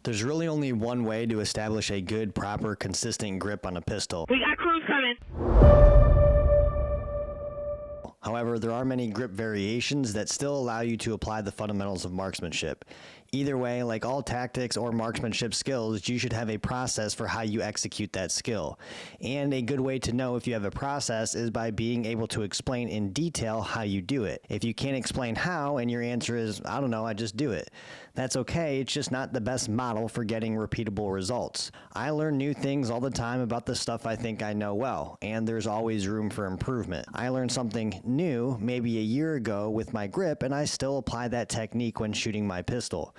There's really only one way to establish a good, proper, consistent grip on a pistol. We got crews coming. However, there are many grip variations that still allow you to apply the fundamentals of marksmanship. Either way, like all tactics or marksmanship skills, you should have a process for how you execute that skill. And a good way to know if you have a process is by being able to explain in detail how you do it. If you can't explain how and your answer is, I don't know, I just do it, that's okay, it's just not the best model for getting repeatable results. I learn new things all the time about the stuff I think I know well, and there's always room for improvement. I learned something new maybe a year ago with my grip, and I still apply that technique when shooting my pistol.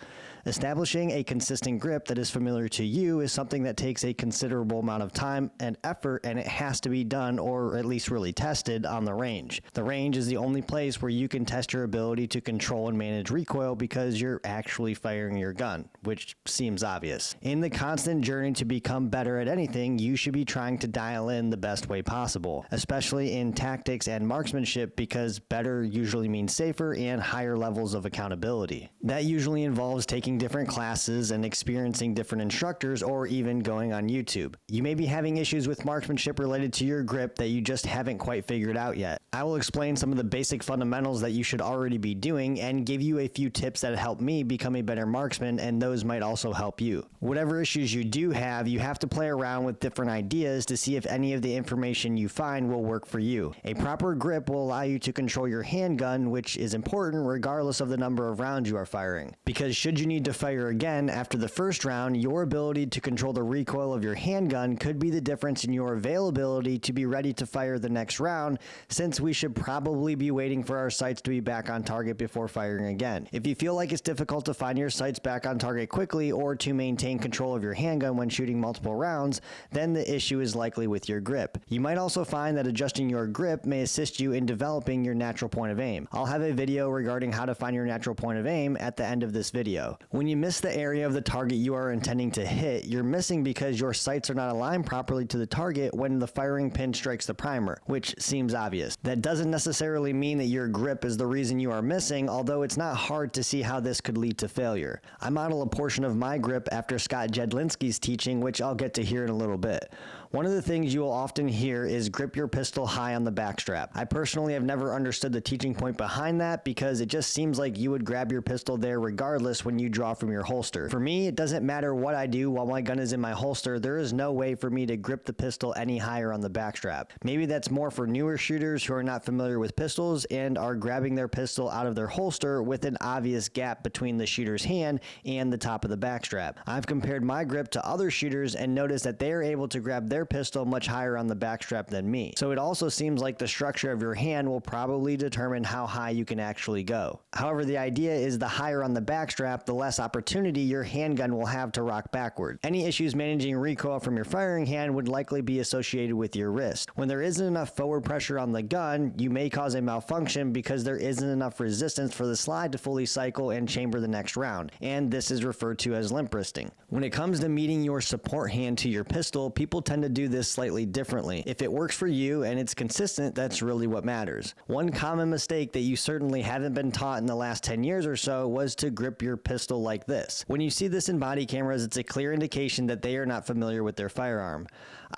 Establishing a consistent grip that is familiar to you is something that takes a considerable amount of time and effort, and it has to be done, or at least really tested, on the range. The range is the only place where you can test your ability to control and manage recoil because you're actually firing your gun, which seems obvious. In the constant journey to become better at anything, you should be trying to dial in the best way possible, especially in tactics and marksmanship, because better usually means safer and higher levels of accountability. That usually involves taking different classes and experiencing different instructors, or even going on YouTube. You may be having issues with marksmanship related to your grip that you just haven't quite figured out yet. I will explain some of the basic fundamentals that you should already be doing and give you a few tips that help me become a better marksman, and those might also help you. Whatever issues you do have, you have to play around with different ideas to see if any of the information you find will work for you. A proper grip will allow you to control your handgun, which is important regardless of the number of rounds you are firing. Because should you need to fire again after the first round, your ability to control the recoil of your handgun could be the difference in your availability to be ready to fire the next round, since we should probably be waiting for our sights to be back on target before firing again. If you feel like it's difficult to find your sights back on target quickly or to maintain control of your handgun when shooting multiple rounds, then the issue is likely with your grip. You might also find that adjusting your grip may assist you in developing your natural point of aim. I'll have a video regarding how to find your natural point of aim at the end of this video. When you miss the area of the target you are intending to hit, you're missing because your sights are not aligned properly to the target when the firing pin strikes the primer, which seems obvious. That doesn't necessarily mean that your grip is the reason you are missing, although it's not hard to see how this could lead to failure. I model a portion of my grip after Scott Jedlinski's teaching, which I'll get to here in a little bit. One of the things you will often hear is grip your pistol high on the backstrap. I personally have never understood the teaching point behind that, because it just seems like you would grab your pistol there regardless when you draw from your holster. For me, it doesn't matter what I do while my gun is in my holster, there is no way for me to grip the pistol any higher on the backstrap. Maybe that's more for newer shooters who are not familiar with pistols and are grabbing their pistol out of their holster with an obvious gap between the shooter's hand and the top of the backstrap. I've compared my grip to other shooters and noticed that they are able to grab their pistol much higher on the backstrap than me. So it also seems like the structure of your hand will probably determine how high you can actually go. However, the idea is the higher on the backstrap, the less opportunity your handgun will have to rock backward. Any issues managing recoil from your firing hand would likely be associated with your wrist. When there isn't enough forward pressure on the gun, you may cause a malfunction because there isn't enough resistance for the slide to fully cycle and chamber the next round, and this is referred to as limp wristing. When it comes to meeting your support hand to your pistol, people tend to do this slightly differently. If it works for you and it's consistent, that's really what matters. One common mistake that you certainly haven't been taught in the last 10 years or so was to grip your pistol like this. When you see this in body cameras, it's a clear indication that they are not familiar with their firearm.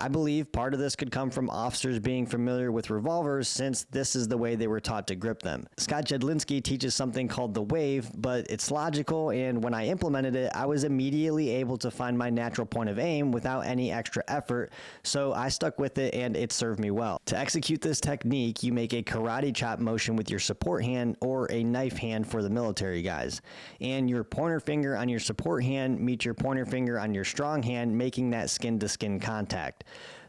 I believe part of this could come from officers being familiar with revolvers, since this is the way they were taught to grip them. Scott Jedlinski teaches something called the wave, but it's logical, and when I implemented it, I was immediately able to find my natural point of aim without any extra effort, so I stuck with it and it served me well. To execute this technique, you make a karate chop motion with your support hand, or a knife hand for the military guys, and your pointer finger on your support hand meets your pointer finger on your strong hand, making that skin-to-skin contact.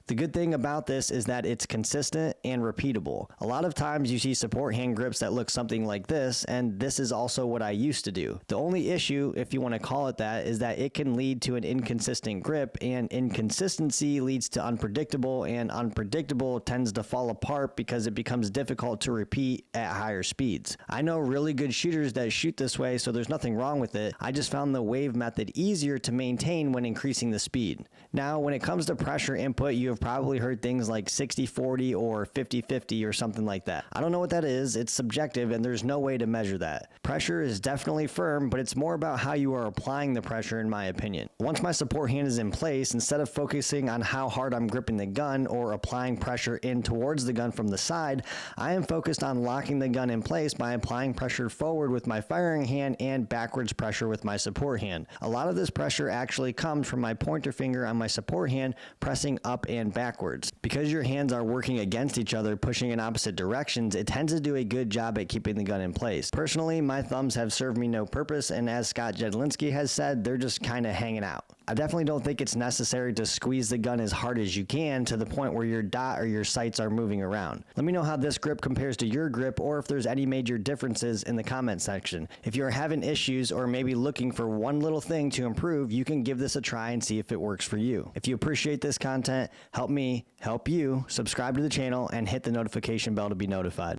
The good thing about this is that it's consistent and repeatable. A lot of times you see support hand grips that look something like this, and this is also what I used to do. The only issue, if you want to call it that, is that it can lead to an inconsistent grip, and inconsistency leads to unpredictable, and unpredictable tends to fall apart because it becomes difficult to repeat at higher speeds. I know really good shooters that shoot this way, so there's nothing wrong with it. I just found the wave method easier to maintain when increasing the speed. Now, when it comes to pressure input, you have have probably heard things like 60-40 or 50-50 or something like that. I don't know what that is. It's subjective and there's no way to measure that. Pressure is definitely firm, but it's more about how you are applying the pressure in my opinion. Once my support hand is in place, instead of focusing on how hard I'm gripping the gun or applying pressure in towards the gun from the side, I am focused on locking the gun in place by applying pressure forward with my firing hand and backwards pressure with my support hand. A lot of this pressure actually comes from my pointer finger on my support hand pressing up and backwards. Because your hands are working against each other, pushing in opposite directions, it tends to do a good job at keeping the gun in place. Personally, my thumbs have served me no purpose, and as Scott Jedlinski has said, they're just kind of hanging out. I definitely don't think it's necessary to squeeze the gun as hard as you can to the point where your dot or your sights are moving around. Let me know how this grip compares to your grip or if there's any major differences in the comment section. If you're having issues or maybe looking for one little thing to improve, you can give this a try and see if it works for you. If you appreciate this content, help me help you, subscribe to the channel and hit the notification bell to be notified.